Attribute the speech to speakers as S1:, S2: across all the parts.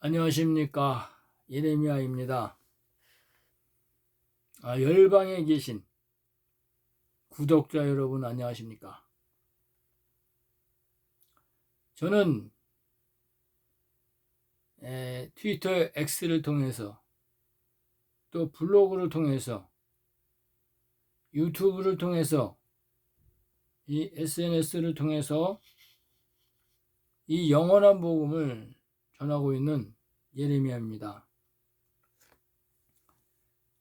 S1: 안녕하십니까. 예레미야입니다. 열방에 계신 구독자 여러분 안녕하십니까. 저는 트위터 X를 통해서 또 블로그를 통해서 유튜브를 통해서 이 SNS를 통해서 이 영원한 복음을 전하고 있는 예레미야입니다.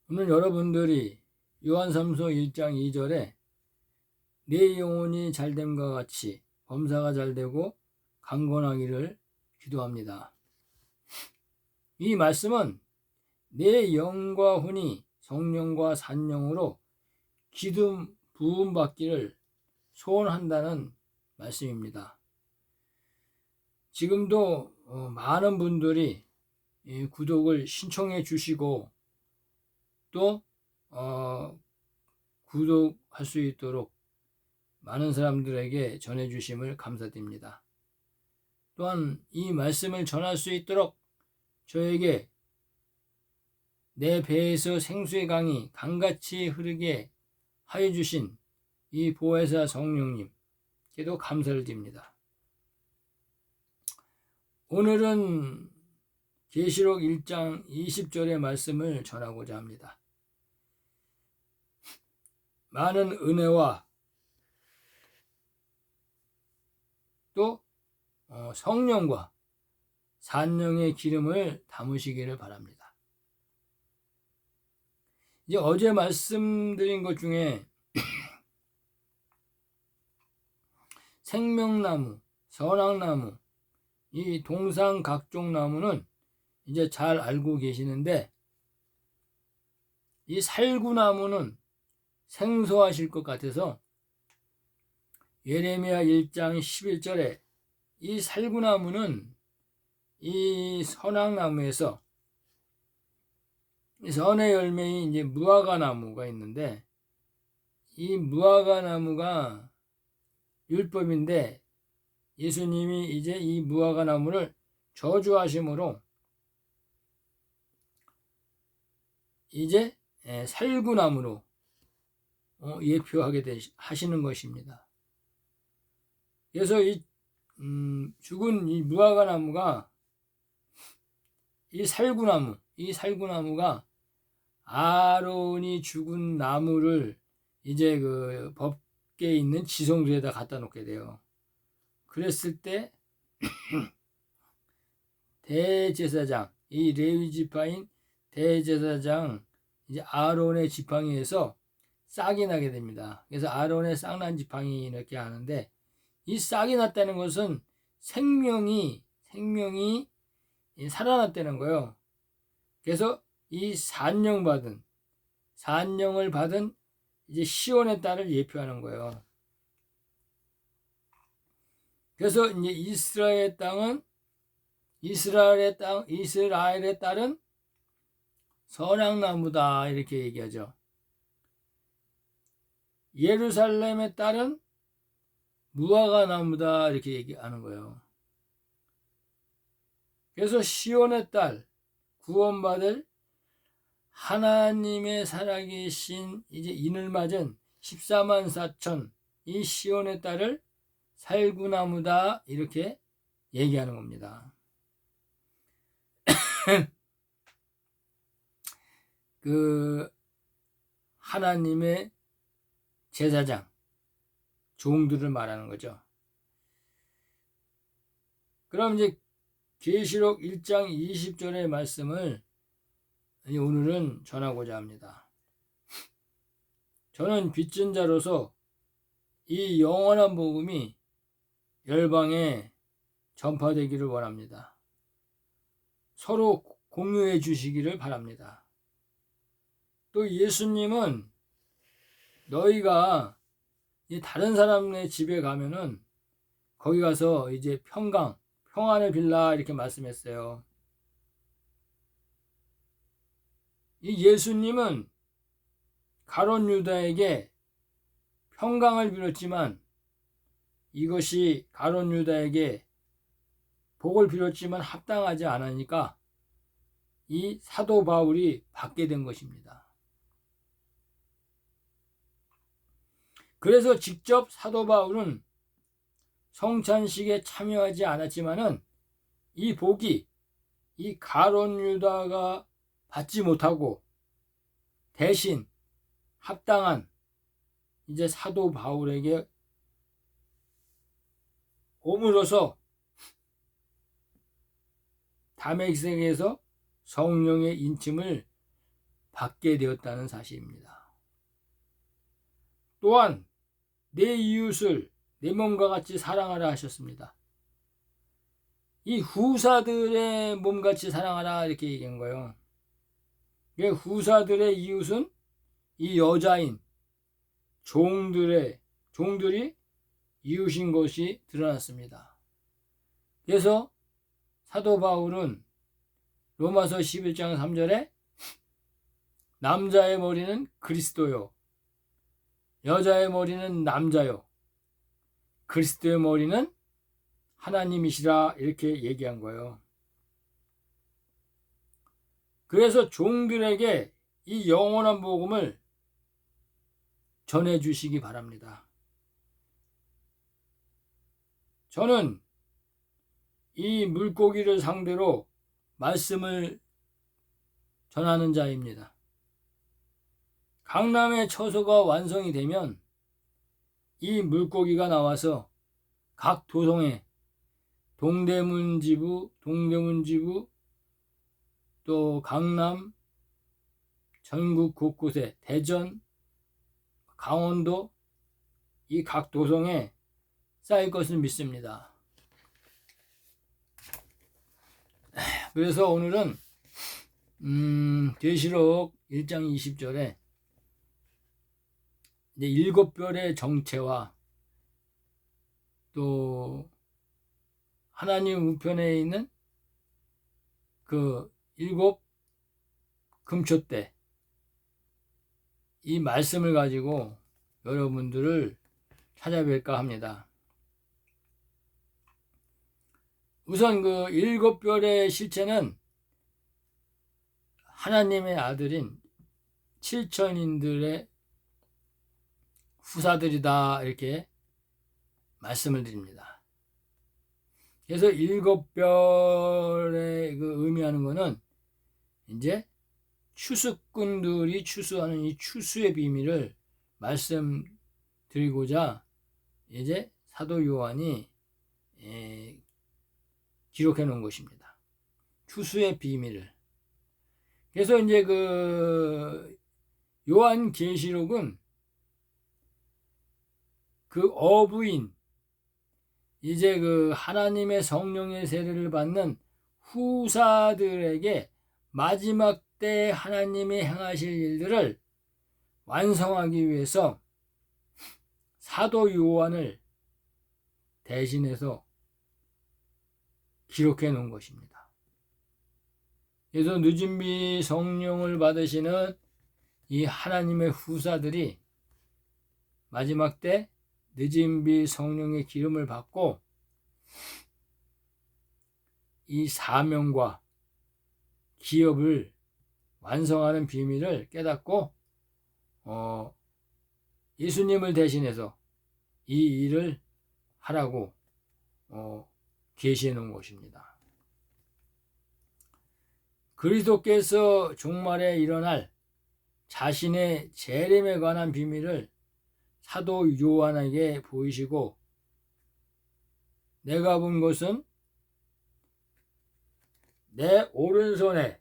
S1: 오늘 여러분들이 요한삼서 1장 2절에 내 영혼이 잘됨과 같이 범사가 잘되고 강건하기를 기도합니다. 이 말씀은 내 영과 혼이 성령과 산령으로 기름 부음 받기를 소원한다는 말씀입니다. 지금도 많은 분들이 구독을 신청해 주시고 또 구독할 수 있도록 많은 사람들에게 전해 주심을 감사드립니다. 또한 이 말씀을 전할 수 있도록 저에게 내 배에서 생수의 강이 강같이 흐르게 하여 주신 이 보혜사 성령님께도 감사를 드립니다. 오늘은 계시록 1장 20절의 말씀을 전하고자 합니다. 많은 은혜와 또 성령과 산령의 기름을 담으시기를 바랍니다. 이제 어제 말씀드린 것 중에 생명나무, 선악나무, 이 동상 각종 나무는 이제 잘 알고 계시는데 이 살구나무는 생소하실 것 같아서 예레미야 1장 11절에 이 살구나무는 이 선악나무에서 선의 열매인 이제 무화과 나무가 있는데 이 무화과 나무가 율법인데 예수님이 이제 이 무화과 나무를 저주하심으로 이제 살구나무로 예표하게 하시는 것입니다. 그래서 이 죽은 이 무화과 나무가 이 살구나무가 아론이 죽은 나무를 이제 그 법궤에 있는 지성소에다 갖다 놓게 돼요. 그랬을 때 대제사장, 이 레위 지파인 대제사장 이제 아론의 지팡이에서 싹이 나게 됩니다. 그래서 아론의 싹난 지팡이 이렇게 하는데 이 싹이 났다는 것은 생명이 살아났다는 거예요. 그래서 이 산령을 받은 이제 시온의 딸을 예표하는 거예요. 그래서 이제 이스라엘의 딸은 선악나무다 이렇게 얘기하죠. 예루살렘의 딸은 무화과 나무다 이렇게 얘기하는 거예요. 그래서 시온의 딸, 구원받을 하나님의 살아계신 이제 인을 맞은 14만 4천 이 시온의 딸을 살구나무다 이렇게 얘기하는 겁니다. 그 하나님의 제사장 종들을 말하는 거죠. 그럼 이제 계시록 1장 20절의 말씀을 오늘은 전하고자 합니다. 저는 빚진 자로서 이 영원한 복음이 열방에 전파되기를 원합니다. 서로 공유해 주시기를 바랍니다. 또 예수님은 너희가 다른 사람의 집에 가면은 거기 가서 이제 평안을 빌라 이렇게 말씀했어요. 이 예수님은 가룟 유다에게 평강을 빌었지만 이것이 가룟 유다에게 복을 빌었지만 합당하지 않으니까 이 사도 바울이 받게 된 것입니다. 그래서 직접 사도 바울은 성찬식에 참여하지 않았지만은 이 복이 이 가룟 유다가 받지 못하고 대신 합당한 이제 사도 바울에게 오므로서 다메섹에서 성령의 인침을 받게 되었다는 사실입니다. 또한 내 이웃을 내 몸과 같이 사랑하라 하셨습니다. 이 후사들의 몸같이 사랑하라 이렇게 얘기한 거예요. 후사들의 이웃은 이 여자인 종들이 이웃인 것이 드러났습니다. 그래서 사도 바울은 로마서 11장 3절에 남자의 머리는 그리스도요, 여자의 머리는 남자요, 그리스도의 머리는 하나님이시라 이렇게 얘기한 거예요. 그래서 종들에게 이 영원한 복음을 전해주시기 바랍니다. 저는 이 물고기를 상대로 말씀을 전하는 자입니다. 강남의 처소가 완성이 되면 이 물고기가 나와서 각 도성에 동대문 지부, 또 강남, 전국 곳곳에 대전, 강원도 이 각 도성에 쌓일 것을 믿습니다. 그래서 오늘은 계시록 1장 20절에 이제 7별의 정체와 또 하나님 우편에 있는 그 7 금초대 이 말씀을 가지고 여러분들을 찾아뵐까 합니다. 우선 그 7별의 실체는 하나님의 아들인 7천인들의 후사들이다 이렇게 말씀을 드립니다. 그래서 7별의 그 의미하는 것은 이제 추수꾼들이 추수하는 이 추수의 비밀을 말씀드리고자 이제 사도 요한이 기록해 놓은 것입니다. 추수의 비밀을. 그래서 이제 그 요한 계시록은 그 어부인 이제 그 하나님의 성령의 세례를 받는 후사들에게 마지막 때 하나님이 행하실 일들을 완성하기 위해서 사도 요한을 대신해서 기록해 놓은 것입니다. 그래서 늦은 비 성령을 받으시는 이 하나님의 후사들이 마지막 때 늦은 비 성령의 기름을 받고 이 사명과 기업을 완성하는 비밀을 깨닫고 예수님을 대신해서 이 일을 하라고 계시해 놓은 것입니다. 그리스도께서 종말에 일어날 자신의 재림에 관한 비밀을 사도 요한에게 보이시고 내가 본 것은 내 오른손에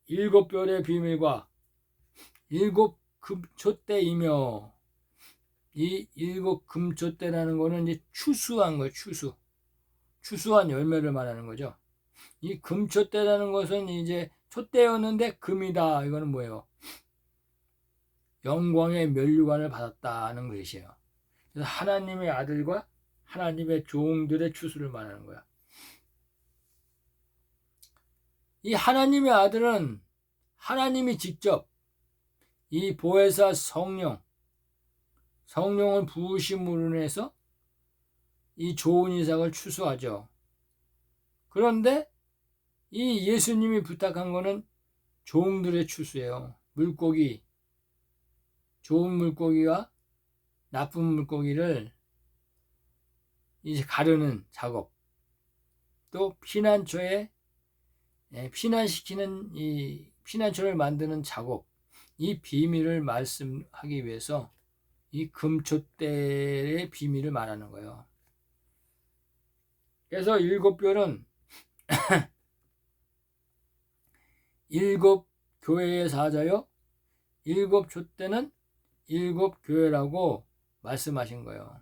S1: 7별의 비밀과 7 금초대이며 이 7 금초대라는 거는 이제 추수한 거예요. 추수한 열매를 말하는 거죠. 이 금초대라는 것은 이제 촛대였는데 금이다. 이거는 뭐예요? 영광의 면류관을 받았다는 것이에요. 그래서 하나님의 아들과 하나님의 종들의 추수를 말하는 거야. 이 하나님의 아들은 하나님이 직접 이 보혜사 성령을 부으심으로 인해서 이 좋은 이삭을 추수하죠. 그런데 이 예수님이 부탁한 거는 종들의 추수예요. 물고기, 좋은 물고기와 나쁜 물고기를 이제 가르는 작업, 또 피난처에 피난시키는 이 피난처를 만드는 작업, 이 비밀을 말씀하기 위해서 이 금촛대의 비밀을 말하는 거예요. 그래서 일곱 별은 일곱 교회의 사자요, 일곱 촛대는 일곱 교회라고 말씀하신 거예요.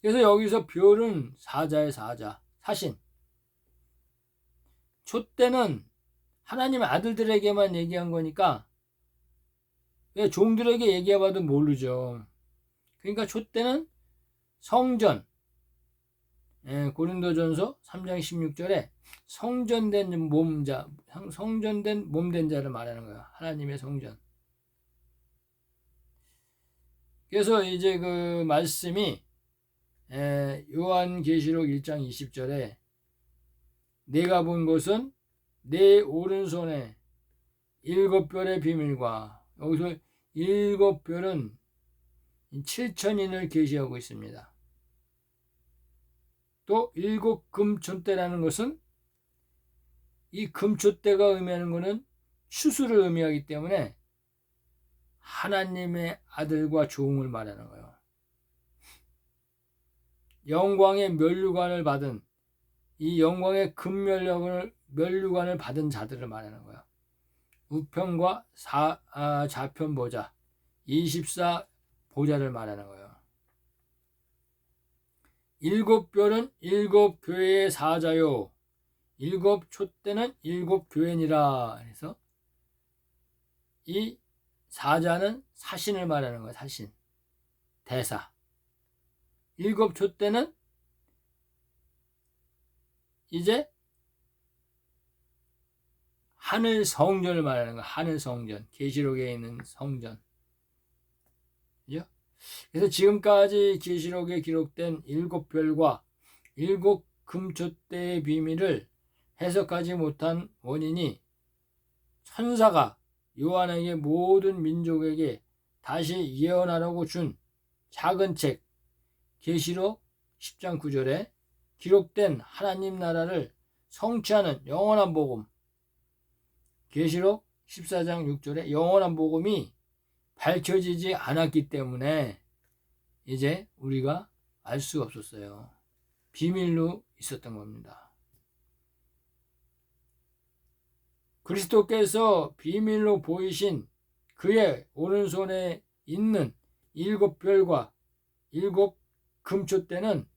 S1: 그래서 여기서 별은 사자의 사자, 사신. 촛대는 하나님의 아들들에게만 얘기한 거니까 왜 종들에게 얘기해봐도 모르죠. 그러니까 촛대는 성전, 고린도전서 3장 16절에 성전된 몸된 자를 말하는 거예요. 하나님의 성전. 그래서 이제 그 말씀이 요한계시록 1장 20절에 내가 본 것은 내 오른손에 일곱 별의 비밀과, 여기서 일곱 별은 7천인을 계시하고 있습니다. 또 일곱 금촛대라는 것은 이 금촛대가 의미하는 것은 추수를 의미하기 때문에 하나님의 아들과 종을 말하는 거예요. 영광의 면류관을 받은, 이 영광의 면류관을 받은 자들을 말하는 거예요. 우편과 좌편 보좌, 24 보좌를 말하는 거예요. 일곱 별은 일곱 교회의 사자요, 일곱 촛대는 일곱 교회니라. 그래서 이 사자는 사신을 말하는 거예요. 사신, 대사. 일곱 촛대는 이제 하늘 성전을 말하는 거예요. 하늘 성전, 계시록에 있는 성전. 그죠? 그래서 지금까지 계시록에 기록된 일곱 별과 일곱 금촛대의 비밀을 해석하지 못한 원인이 천사가 요한에게 모든 민족에게 다시 예언하라고 준 작은 책 계시록 10장 9절에 기록된 하나님 나라를 성취하는 영원한 복음, 계시록 14장 6절에 영원한 복음이 밝혀지지 않았기 때문에 이제 우리가 알 수가 없었어요. 비밀로 있었던 겁니다. 그리스도께서 비밀로 보이신 그의 오른손에 있는 일곱 별과 일곱 금촛대는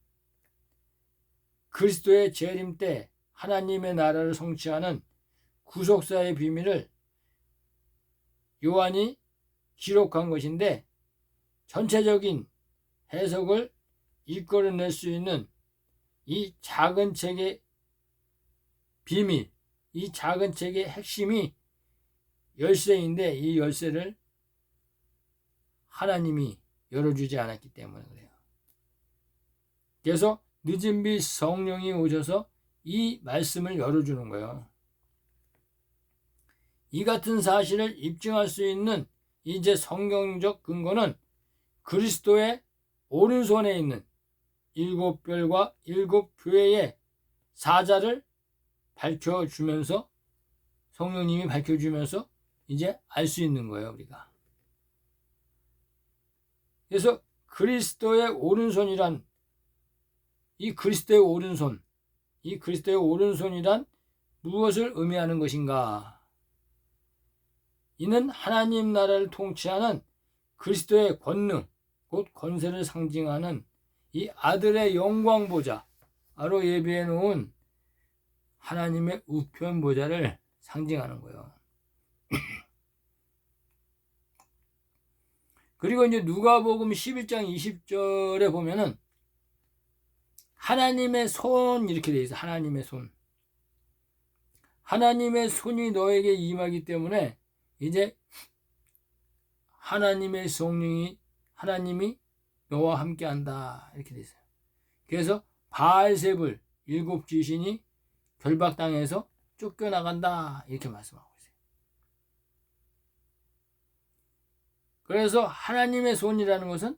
S1: 그리스도의 재림 때 하나님의 나라를 성취하는 구속사의 비밀을 요한이 기록한 것인데, 전체적인 해석을 이끌어낼 수 있는 이 작은 책의 비밀, 이 작은 책의 핵심이 열쇠인데, 이 열쇠를 하나님이 열어주지 않았기 때문에 그래요. 그래서 늦은 빛 성령이 오셔서 이 말씀을 열어주는 거예요. 이 같은 사실을 입증할 수 있는 이제 성경적 근거는 그리스도의 오른손에 있는 일곱 별과 일곱 교회의 사자를 밝혀주면서, 성령님이 밝혀주면서 이제 알 수 있는 거예요, 우리가. 그래서 그리스도의 오른손이란, 이 그리스도의 오른손이란 무엇을 의미하는 것인가? 이는 하나님 나라를 통치하는 그리스도의 권능, 곧 권세를 상징하는 이 아들의 영광 보좌, 바로 예비해 놓은 하나님의 우편 보좌를 상징하는 거예요. 그리고 이제 누가복음 11장 20절에 보면은 하나님의 손, 이렇게 되어 있어요. 하나님의 손. 하나님의 손이 너에게 임하기 때문에 이제 하나님의 성령이, 하나님이 너와 함께 한다, 이렇게 되어 있어요. 그래서 바알세불 7 귀신이 결박당해서 쫓겨나간다 이렇게 말씀하고 있어요. 그래서 하나님의 손이라는 것은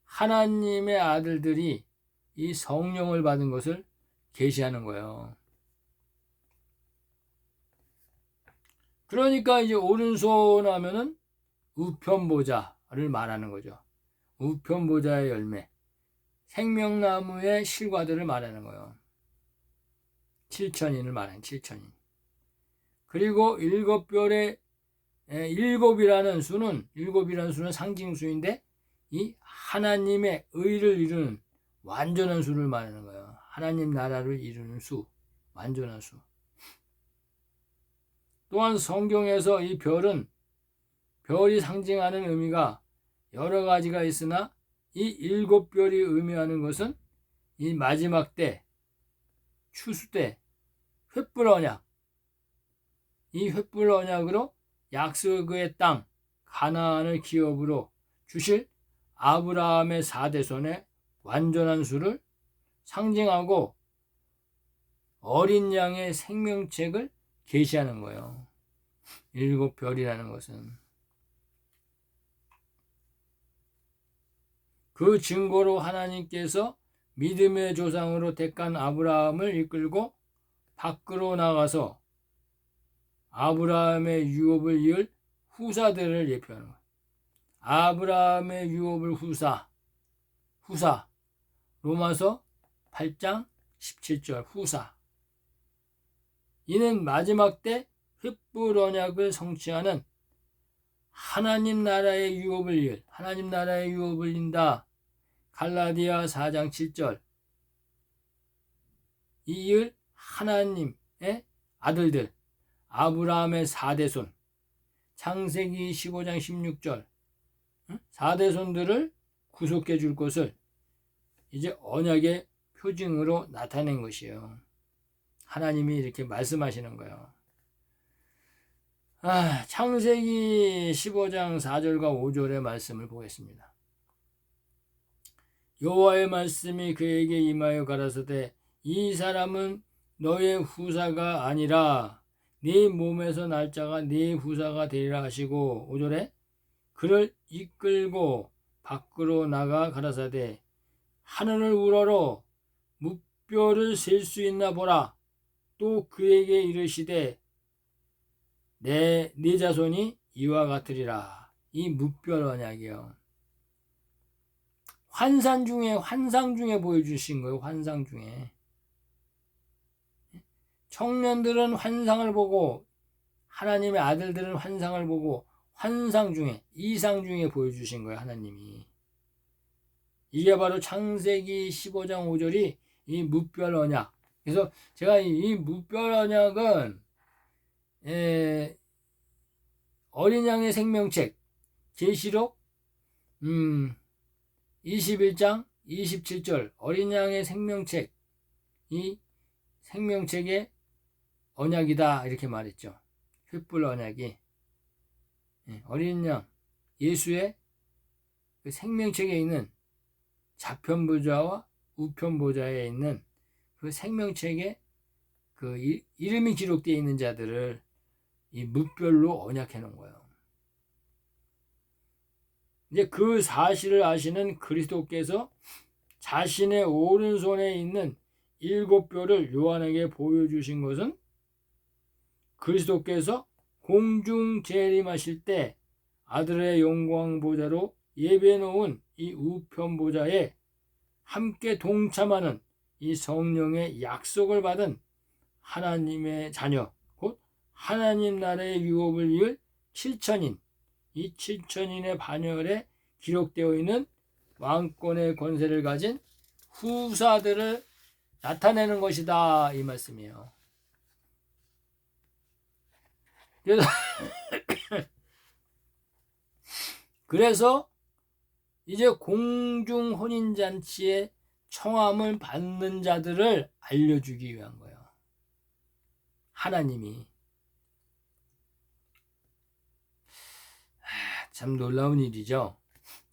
S1: 하나님의 아들들이 이 성령을 받은 것을 계시하는 거예요. 그러니까 이제 오른손 하면은 우편보좌를 말하는 거죠. 우편보좌의 열매, 생명나무의 실과들을 말하는 거예요. 7천인을 말하는 7천인. 그리고 7별의 7이라는 수는 상징수인데 이 하나님의 의를 이루는 완전한 수를 말하는 거예요. 하나님 나라를 이루는 수, 완전한 수. 또한 성경에서 이 별이 상징하는 의미가 여러 가지가 있으나 이 7별이 의미하는 것은 이 마지막 때, 추수 때, 횃불 언약, 이 횃불 언약으로 약속의 땅 가나안을 기업으로 주실 아브라함의 4대손의 완전한 수를 상징하고 어린 양의 생명책을 계시하는 거예요. 7별이라는 것은. 그 증거로 하나님께서 믿음의 조상으로 택한 아브라함을 이끌고 밖으로 나가서 아브라함의 유업을 이을 후사들을 예표하는 거예요. 아브라함의 유업을 후사. 로마서 8장 17절 후사. 이는 마지막 때 횃불 언약을 성취하는 하나님 나라의 유업을 인다. 갈라디아 4장 7절. 이을 하나님의 아들들, 아브라함의 4대손. 창세기 15장 16절. 4대손들을 구속해 줄 것을 이제 언약의 표징으로 나타낸 것이에요. 하나님이 이렇게 말씀하시는 거예요. 창세기 15장 4절과 5절의 말씀을 보겠습니다. 여호와의 말씀이 그에게 임하여 가라사대 이 사람은 너의 후사가 아니라 네 몸에서 날 자가 네 후사가 되리라 하시고 5절에 그를 이끌고 밖으로 나가 가라사대 하늘을 우러러 무뼈를 셀 수 있나 보라. 또 그에게 이르시되 네 자손이 이와 같으리라. 이 무별 언약이요. 환상 중에 보여주신 거예요. 환상 중에. 청년들은 환상을 보고 하나님의 아들들은 환상을 보고 환상 중에 이상 중에 보여주신 거예요. 하나님이. 이게 바로 창세기 15장 5절이 이 무별 언약. 그래서 제가 이 무별 언약은 어린 양의 생명책 계시록 21장 27절 어린 양의 생명책 이 생명책의 언약이다 이렇게 말했죠. 횃불 언약이 어린 양 예수의 그 생명책에 있는 좌편보좌와 우편보좌에 있는 그 생명책에 그 이름이 기록되어 있는 자들을 이 무별로 언약해 놓은 거예요. 이제 그 사실을 아시는 그리스도께서 자신의 오른손에 있는 7뼈를 요한에게 보여주신 것은 그리스도께서 공중 재림하실 때 아들의 영광 보좌로 예배해 놓은 이 우편 보좌에 함께 동참하는 이 성령의 약속을 받은 하나님의 자녀 곧 하나님 나라의 유업을 이을 7천인 이 7천인의 반열에 기록되어 있는 왕권의 권세를 가진 후사들을 나타내는 것이다 이 말씀이에요. 그래서 이제 공중 혼인잔치에 청함을 받는 자들을 알려주기 위한 거예요. 하나님이. 참 놀라운 일이죠.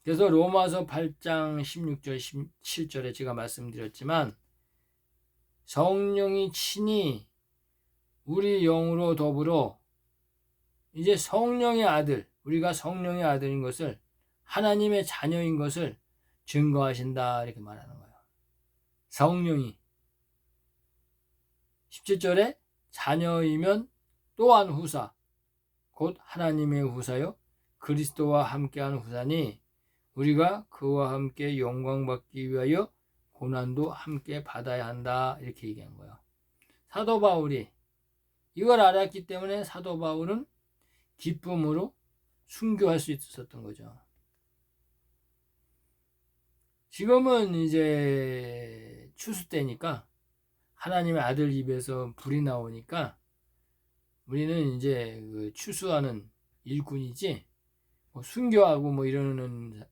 S1: 그래서 로마서 8장 16절 17절에 제가 말씀드렸지만 성령이 친히 우리 영으로 더불어 이제 성령의 아들, 우리가 성령의 아들인 것을, 하나님의 자녀인 것을 증거하신다 이렇게 말하는 거예요. 성령이 17절에 자녀이면 또한 후사, 곧 하나님의 후사요 그리스도와 함께하는 후사니 우리가 그와 함께 영광 받기 위하여 고난도 함께 받아야 한다 이렇게 얘기한 거예요. 사도 바울이 이걸 알았기 때문에 사도 바울은 기쁨으로 순교할 수 있었던 거죠. 지금은 이제 추수 때니까 하나님의 아들 입에서 불이 나오니까 우리는 이제 그 추수하는 일꾼이지 뭐 순교하고 뭐 이러는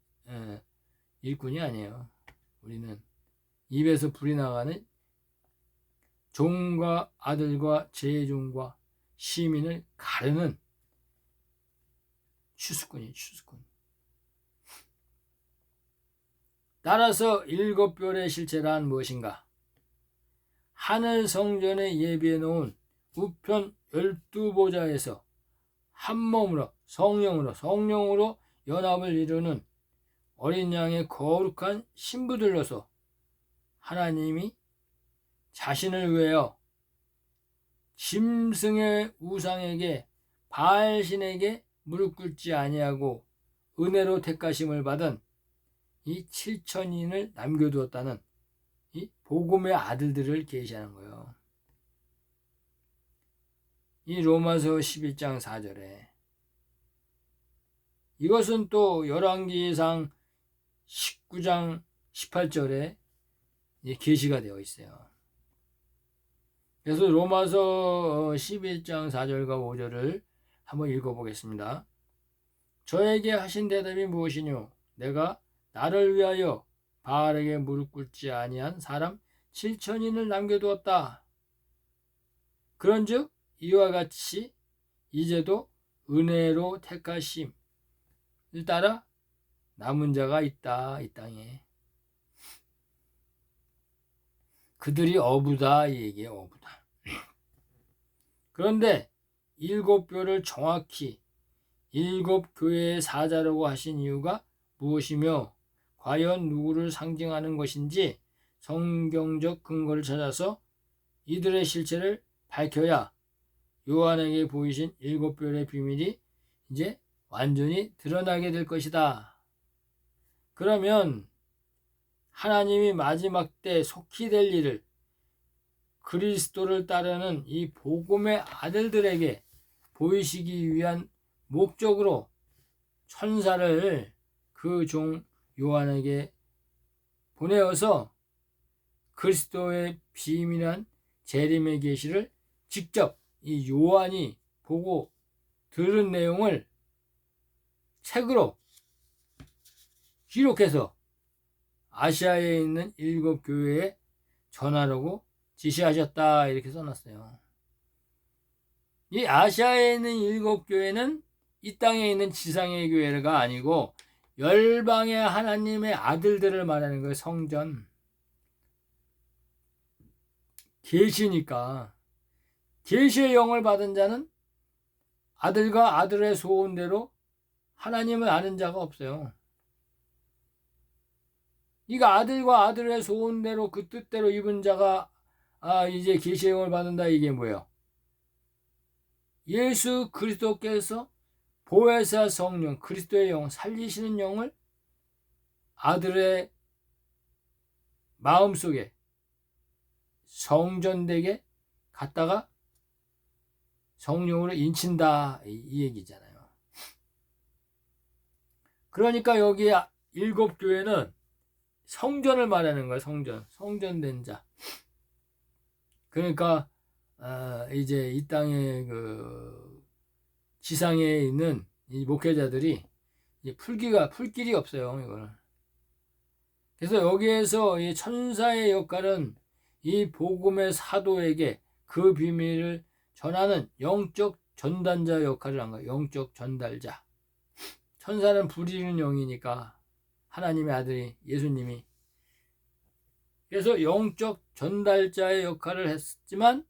S1: 일꾼이 아니에요. 우리는 입에서 불이 나가는 종과 아들과 제종과 시민을 가르는 추수꾼이 추수꾼. 따라서 일곱 별의 실체란 무엇인가? 하늘 성전에 예비해 놓은 우편 12보좌에서 한 몸으로 성령으로 연합을 이루는 어린 양의 거룩한 신부들로서 하나님이 자신을 위하여 짐승의 우상에게 바알신에게 무릎 꿇지 아니하고 은혜로 택하심을 받은 이 7천인을 남겨두었다는 이 복음의 아들들을 계시하는 거예요. 이 로마서 11장 4절에 이것은 또 열왕기상 19장 18절에 계시가 되어 있어요. 그래서 로마서 11장 4절과 5절을 한번 읽어보겠습니다. 저에게 하신 대답이 무엇이뇨? 내가 나를 위하여 바알에게 무릎 꿇지 아니한 사람 7천인을 남겨두었다. 그런즉 이와 같이 이제도 은혜로 택하심을 따라 남은 자가 있다. 이 땅에 그들이 어부다 이 얘기예요. 어부다. 그런데 일곱 별을 정확히 일곱 교회의 사자라고 하신 이유가 무엇이며 과연 누구를 상징하는 것인지 성경적 근거를 찾아서 이들의 실체를 밝혀야 요한에게 보이신 일곱 별의 비밀이 이제 완전히 드러나게 될 것이다. 그러면 하나님이 마지막 때 속히 될 일을 그리스도를 따르는 이 복음의 아들들에게 보이시기 위한 목적으로 천사를 그 종 요한에게 보내어서 그리스도의 비밀한 재림의 계시를 직접 이 요한이 보고 들은 내용을 책으로 기록해서 아시아에 있는 일곱 교회에 전하라고 지시하셨다 이렇게 써놨어요. 이 아시아에 있는 일곱 교회는 이 땅에 있는 지상의 교회가 아니고 열방의 하나님의 아들들을 말하는 거예요. 성전 계시니까 계시의 영을 받은 자는 아들과 아들의 소원대로 하나님을 아는 자가 없어요. 이가 아들과 아들의 소원대로 그 뜻대로 입은 자가 이제 계시의 영을 받는다. 이게 뭐예요? 예수 그리스도께서 보혜사 성령 그리스도의 영 살리시는 영을 아들의 마음속에 성전되게 갖다가 성령으로 인친다 이 얘기잖아요. 그러니까 여기 일곱 교회는 성전을 말하는 거예요. 성전된 자. 그러니까 이제 이 땅에 그 지상에 있는 이 목회자들이 이제 풀 길이 없어요. 이거는. 그래서 여기에서 이 천사의 역할은 이 복음의 사도에게 그 비밀을 전하는 영적 전단자 역할을 한 거예요. 영적 전달자. 천사는 부리는 영이니까 하나님의 아들이 예수님이. 그래서 영적 전달자의 역할을 했지만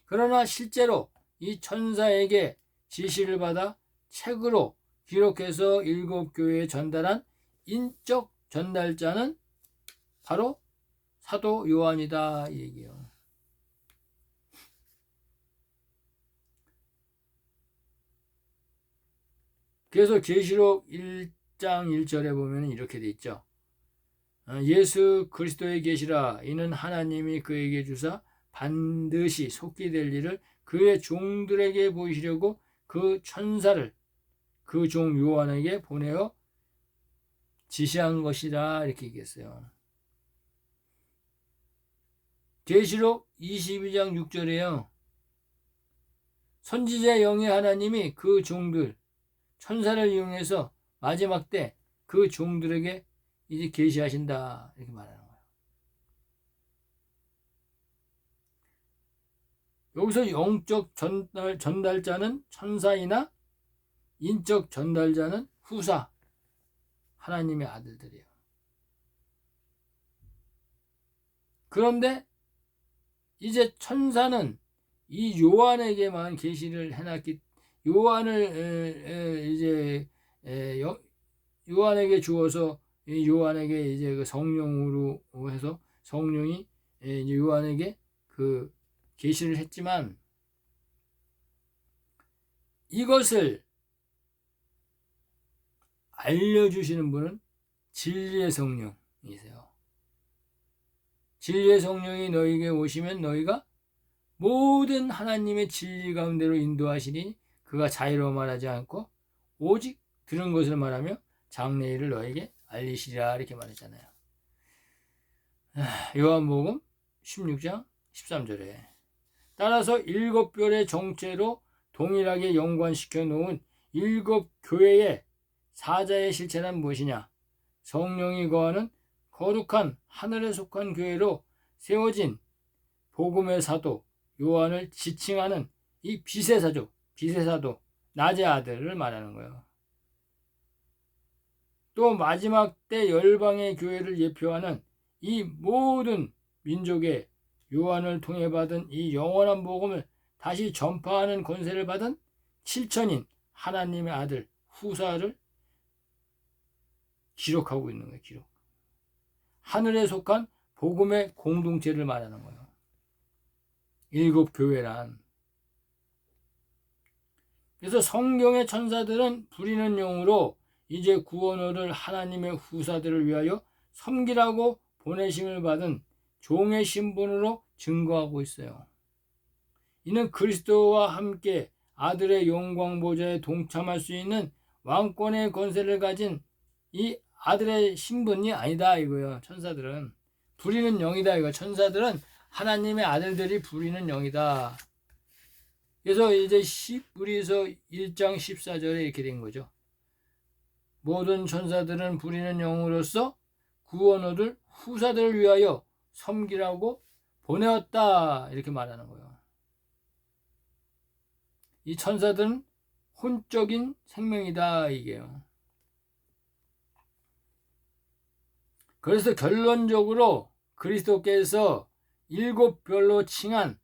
S1: 그러나 실제로 이 천사에게 지시를 받아 책으로 기록해서 7교회에 전달한 인적 전달자는 바로 사도 요한이다 이 얘기예요. 그래서 계시록 1장 1절에 보면 이렇게 돼 있죠. 예수 그리스도의 계시라. 이는 하나님이 그에게 주사 반드시 속히 될 일을 그의 종들에게 보이시려고 그 천사를 그 종 요한에게 보내어 지시한 것이라 이렇게 얘기했어요. 계시록 22장 6절에요. 선지자 영의 하나님이 그 종들 천사를 이용해서 마지막 때 그 종들에게 이제 계시하신다 이렇게 말하는 거예요. 여기서 영적 전달자는 천사이나 인적 전달자는 후사 하나님의 아들들이에요. 그런데 이제 천사는 이 요한에게만 계시를 해놨기 요한을 이제 요한에게 주어서 요한에게 이제 그 성령으로 해서 성령이 이제 요한에게 그 계시를 했지만 이것을 알려주시는 분은 진리의 성령이세요. 진리의 성령이 너희에게 오시면 너희가 모든 하나님의 진리 가운데로 인도하시니 그가 자유로 말하지 않고 오직 들은 것을 말하며 장래일을 너에게 알리시리라 이렇게 말했잖아요. 요한복음 16장 13절에 따라서 7별의 정체로 동일하게 연관시켜 놓은 7교회의 사자의 실체란 무엇이냐? 성령이 거하는 거룩한 하늘에 속한 교회로 세워진 복음의 사도 요한을 지칭하는 이 빛의 사도 낮의 아들을 말하는 거예요. 또 마지막 때 열방의 교회를 예표하는 이 모든 민족의 요한을 통해 받은 이 영원한 복음을 다시 전파하는 권세를 받은 7천인 하나님의 아들 후사를 기록하고 있는 거예요. 기록. 하늘에 속한 복음의 공동체를 말하는 거예요. 7교회란. 그래서 성경의 천사들은 부리는 용으로 이제 구원을 하나님의 후사들을 위하여 섬기라고 보내심을 받은 종의 신분으로 증거하고 있어요. 이는 그리스도와 함께 아들의 영광 보좌에 동참할 수 있는 왕권의 권세를 가진 이 아들의 신분이 아니다 이거예요. 천사들은 부리는 영이다 이거. 천사들은 하나님의 아들들이 부리는 영이다. 그래서 이제 히브리서 1장 14절에 이렇게 된 거죠. 모든 천사들은 부리는 영으로서 구원 얻을 후사들을 위하여 섬기라고 보내었다 이렇게 말하는 거예요. 이 천사들은 혼적인 생명이다 이게요. 그래서 결론적으로 그리스도께서 7별로 칭한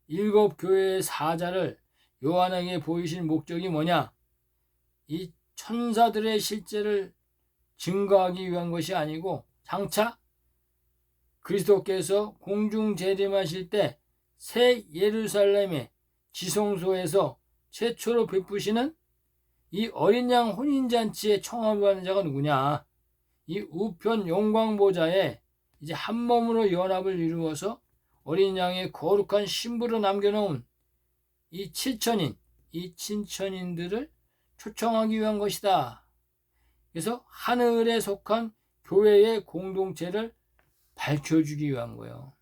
S1: 7교회의 사자를 요한에게 보이신 목적이 뭐냐? 이 천사들의 실제를 증거하기 위한 것이 아니고 장차 그리스도께서 공중 재림하실 때 새 예루살렘의 지성소에서 최초로 베푸시는 이 어린 양 혼인잔치에 청함받는 자가 누구냐? 이 우편 영광보좌에 이제 한 몸으로 연합을 이루어서 어린 양의 거룩한 신부로 남겨놓은 이 7천인, 이 친천인들을 초청하기 위한 것이다. 그래서 하늘에 속한 교회의 공동체를 밝혀주기 위한 거예요.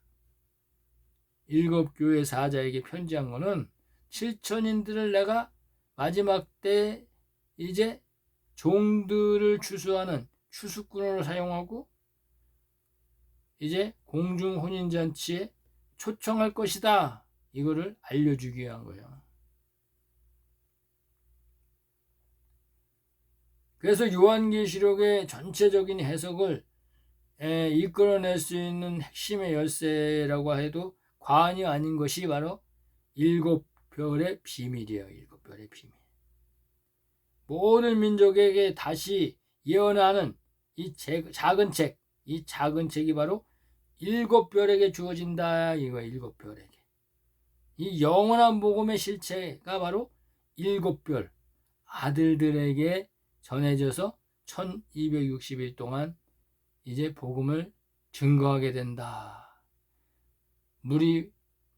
S1: 7교회 사자에게 편지한 거는 7천인들을 내가 마지막 때 이제 종들을 추수하는 추수꾼으로 사용하고 이제 공중 혼인잔치에 초청할 것이다. 이거를 알려주기 위한 거예요. 그래서 요한계시록의 전체적인 해석을 이끌어낼 수 있는 핵심의 열쇠라고 해도 과언이 아닌 것이 바로 일곱 별의 비밀이에요. 일곱 별의 비밀. 모든 민족에게 다시 예언하는 이 작은 책, 이 작은 책이 바로 일곱 별에게 주어진다. 이거 일곱 별에게. 이 영원한 복음의 실체가 바로 일곱 별 아들들에게 전해져서 1260일 동안 이제 복음을 증거하게 된다. 물이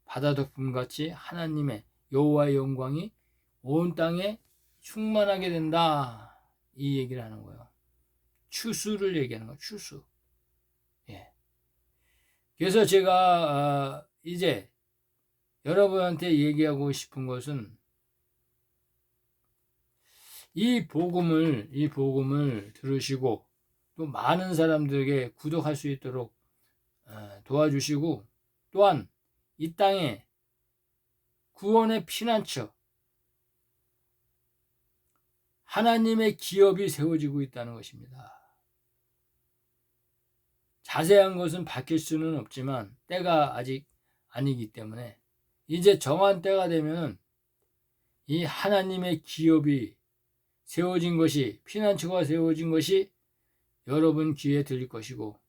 S1: 바다 덮음같이 하나님의 여호와의 영광이 온 땅에 충만하게 된다. 이 얘기를 하는 거예요. 추수를 얘기하는 거예요. 추수. 예. 그래서 제가 이제 여러분한테 얘기하고 싶은 것은 이 복음을 들으시고 또 많은 사람들에게 구독할 수 있도록 도와주시고, 또한 이 땅에 구원의 피난처 하나님의 기업이 세워지고 있다는 것입니다. 자세한 것은 밝힐 수는 없지만 때가 아직 아니기 때문에 이제 정한 때가 되면 이 하나님의 기업이 세워진 것이, 피난처가 세워진 것이 여러분 귀에 들릴 것이고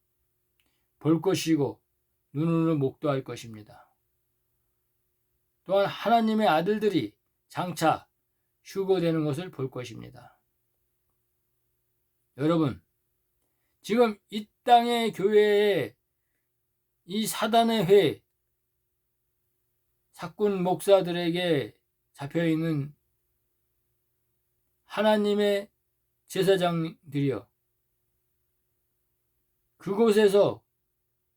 S1: 볼 것이고 눈으로 목도할 것입니다. 또한 하나님의 아들들이 장차 휴거되는 것을 볼 것입니다. 여러분, 지금 이 땅의 교회에 이 사단의 회, 사꾼 목사들에게 잡혀있는 하나님의 제사장들이여, 그곳에서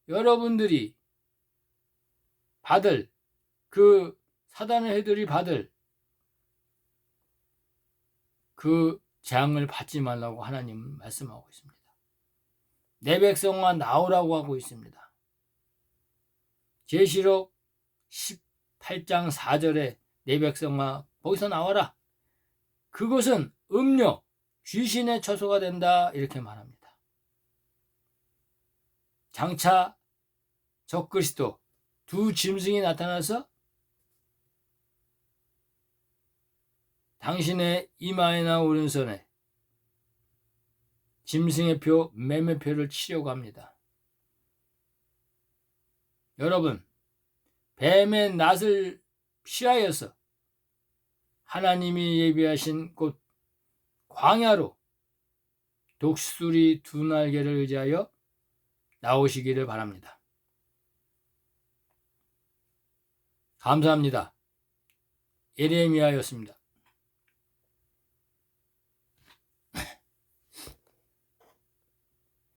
S1: 여러분들이 받을, 그 사단의 회들이 받을 그 재앙을 받지 말라고 하나님은 말씀하고 있습니다. 내 백성아 나오라고 하고 있습니다. 계시록 18장 4절에 내 백성아 거기서 나와라. 그것은 음료, 귀신의 처소가 된다. 이렇게 말합니다. 장차 적그리스도 두 짐승이 나타나서 당신의 이마에나 오른손에 짐승의 표, 매매표를 치려고 합니다. 여러분, 뱀의 낫을 피하여서 하나님이 예비하신 곳 광야로 독수리 두 날개를 의지하여 나오시기를 바랍니다. 감사합니다. 예레미야였습니다.